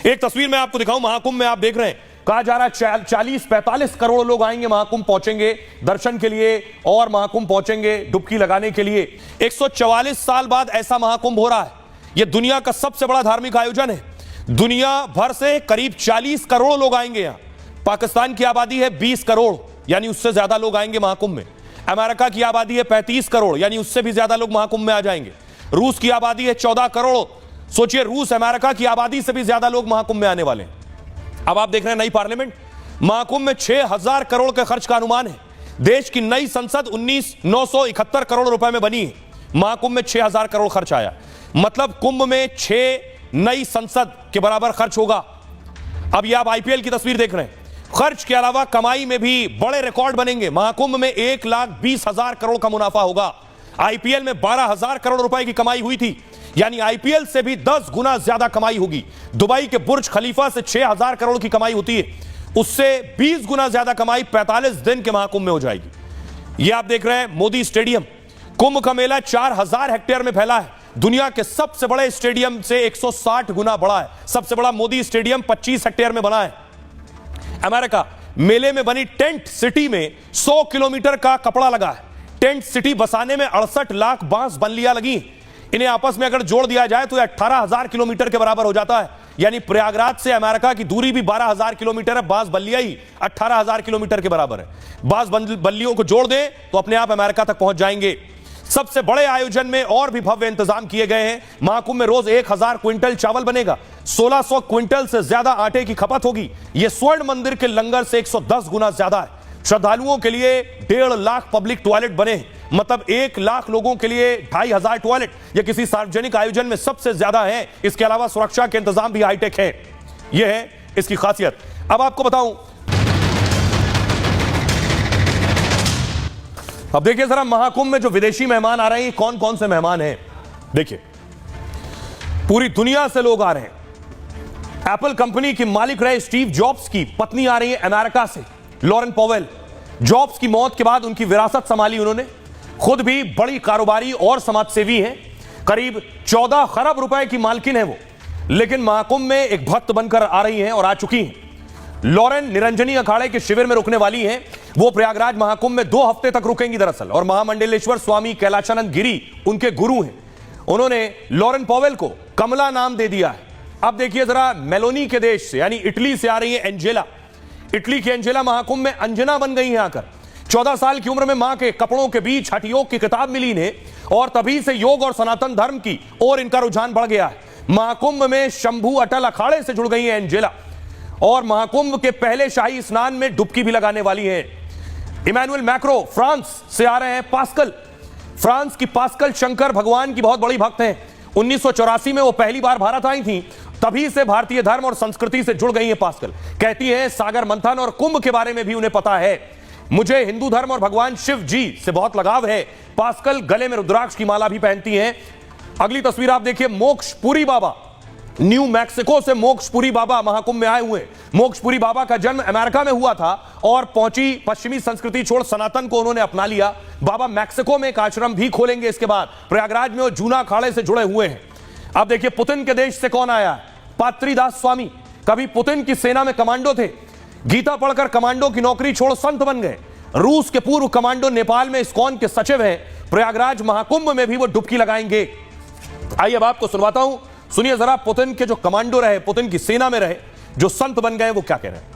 एक तस्वीर मैं आपको दिखाऊं, महाकुंभ में आप देख रहे हैं, कहा जा रहा है 40-45 करोड़ लोग आएंगे, महाकुंभ पहुंचेंगे दर्शन के लिए और महाकुंभ पहुंचेंगे डुबकी लगाने के लिए। 144 साल बाद ऐसा महाकुंभ हो रहा है। यह दुनिया का सबसे बड़ा धार्मिक आयोजन है। दुनिया भर से करीब 40 करोड़ लोग आएंगे यहां। पाकिस्तान की आबादी है 20 करोड़, यानी उससे ज्यादा लोग आएंगे महाकुंभ में। अमेरिका की आबादी है 35 करोड़, यानी उससे भी ज्यादा लोग महाकुंभ में आ जाएंगे। रूस की आबादी है 14 करोड़। सोचिए, रूस अमेरिका की आबादी से भी ज्यादा लोग महाकुंभ में आने वाले हैं। अब आप देख रहे हैं नई पार्लियामेंट, महाकुंभ में 6000 करोड़ का खर्च का अनुमान है। देश की नई संसद 19,971 करोड़ रुपए में बनी है। महाकुंभ में 6000 करोड़ खर्च आया, मतलब कुंभ में 6 नई संसद के बराबर खर्च होगा। अब ये आप आईपीएल की तस्वीर देख रहे हैं। खर्च के अलावा कमाई में भी बड़े रिकॉर्ड बनेंगे। महाकुंभ में 1,20,000 करोड़ का मुनाफा होगा। आईपीएल में 12,000 करोड़ रुपए की कमाई हुई थी, यानी आईपीएल से भी 10 गुना ज्यादा कमाई होगी। दुबई के बुर्ज खलीफा से 6,000 करोड़ की कमाई होती है, उससे 20 गुना ज्यादा कमाई 45 दिन के महाकुंभ में हो जाएगी। यह आप देख रहे हैं मोदी स्टेडियम। कुंभ का मेला 4000 हेक्टेयर में फैला है। दुनिया के सबसे बड़े स्टेडियम से 160 गुना बड़ा है। सबसे बड़ा मोदी स्टेडियम 25 हेक्टेयर में बना है। अमेरिका मेले में बनी टेंट सिटी में 100 किलोमीटर का कपड़ा लगा है। टेंट सिटी बसाने में 68 लाख बांस बल्लियां लगी। इन्हें आपस में अगर जोड़ दिया जाए तो यह 18,000 किलोमीटर के बराबर हो जाता है। यानी प्रयागराज से अमेरिका की दूरी भी 12,000 किलोमीटर है। बांस बल्लियां ही 18,000 किलोमीटर के बराबर है। बांस बल्लियों को जोड़ दें तो अपने आप अमेरिका तक पहुंच जाएंगे। सबसे बड़े आयोजन में और भी भव्य इंतजाम किए गए हैं। महाकुंभ में रोज 1000 क्विंटल चावल बनेगा, 1600 क्विंटल से ज्यादा आटे की खपत होगी। यह स्वर्ण मंदिर के लंगर से 110 गुना ज्यादा है। श्रद्धालुओं के लिए 1.5 लाख पब्लिक टॉयलेट बने हैं, मतलब 1 लाख लोगों के लिए 2,500 टॉयलेट। यह किसी सार्वजनिक आयोजन में सबसे ज्यादा है। इसके अलावा सुरक्षा के इंतजाम भी हाईटेक है। यह है इसकी खासियत। अब आपको बताऊं, अब देखिए जरा महाकुंभ में जो विदेशी मेहमान आ रहे हैं, कौन कौन से मेहमान हैं। देखिए, पूरी दुनिया से लोग आ रहे हैं। एप्पल कंपनी के मालिक रहे स्टीव जॉब्स की पत्नी आ रही है अमेरिका से, लॉरेन पॉवेल। जॉब्स की मौत के बाद उनकी विरासत संभाली उन्होंने। खुद भी बड़ी कारोबारी और समाजसेवी हैं। करीब 14 खरब रुपए की मालकिन है वो, लेकिन महाकुंभ में एक भक्त बनकर आ रही हैं और आ चुकी हैं। लॉरेन निरंजनी अखाड़े के शिविर में रुकने वाली हैं। वो प्रयागराज महाकुंभ में 2 हफ्ते तक रुकेंगी दरअसल, और महामंडलेश्वर स्वामी कैलाशानंद गिरी उनके गुरु हैं। उन्होंने लॉरेन पॉवेल को कमला नाम दे दिया है। अब देखिए जरा, मेलोनी के देश से यानी इटली से आ रही है एंजेला। इटली की एंजेला महाकुंभ में अंजना बन गई है आकर। 14 साल की उम्र में मां के कपड़ों के बीच हठ योग की किताब मिली इन्हें, और तभी से योग और सनातन धर्म की और इनका रुझान बढ़ गया है। महाकुंभ में शंभू अटल अखाड़े से जुड़ गई है एंजेला, और महाकुंभ के पहले शाही स्नान में डुबकी भी लगाने वाली है। इमैनुअल मैक्रो फ्रांस से आ रहे हैं। पास्कल, फ्रांस की पास्कल शंकर भगवान की बहुत बड़ी भक्त हैं। 1984 में वो पहली बार भारत आई थी, तभी से भारतीय धर्म और संस्कृति से जुड़ गई हैं पास्कल। कहती हैं सागर मंथन और कुंभ के बारे में भी उन्हें पता है। मुझे हिंदू धर्म और भगवान शिव जी से बहुत लगाव है। पास्कल गले में रुद्राक्ष की माला भी पहनती हैं। अगली तस्वीर आप देखिए, मोक्षपुरी बाबा। न्यू मैक्सिको से मोक्षपुरी बाबा महाकुंभ में आए हुए। मोक्षपुरी बाबा का जन्म अमेरिका में हुआ था और पहुंची पश्चिमी संस्कृति छोड़ सनातन को उन्होंने अपना लिया। बाबा मैक्सिको में एक आश्रम भी खोलेंगे इसके बाद। प्रयागराज में वो जूना अखाड़े से जुड़े हुए हैं। अब देखिए, पुतिन के देश से कौन आया? पात्रीदास स्वामी। कभी पुतिन की सेना में कमांडो थे, गीता पढ़कर कमांडो की नौकरी छोड़ संत बन गए। रूस के पूर्व कमांडो, नेपाल में इस्कॉन के सचिव हैं। प्रयागराज महाकुंभ में भी वो डुबकी लगाएंगे। आइए अब आपको सुनवाता हूं, सुनिए जरा, पुतिन के जो कमांडो रहे, पुतिन की सेना में रहे, जो संत बन गए, वो क्या कह रहे हैं।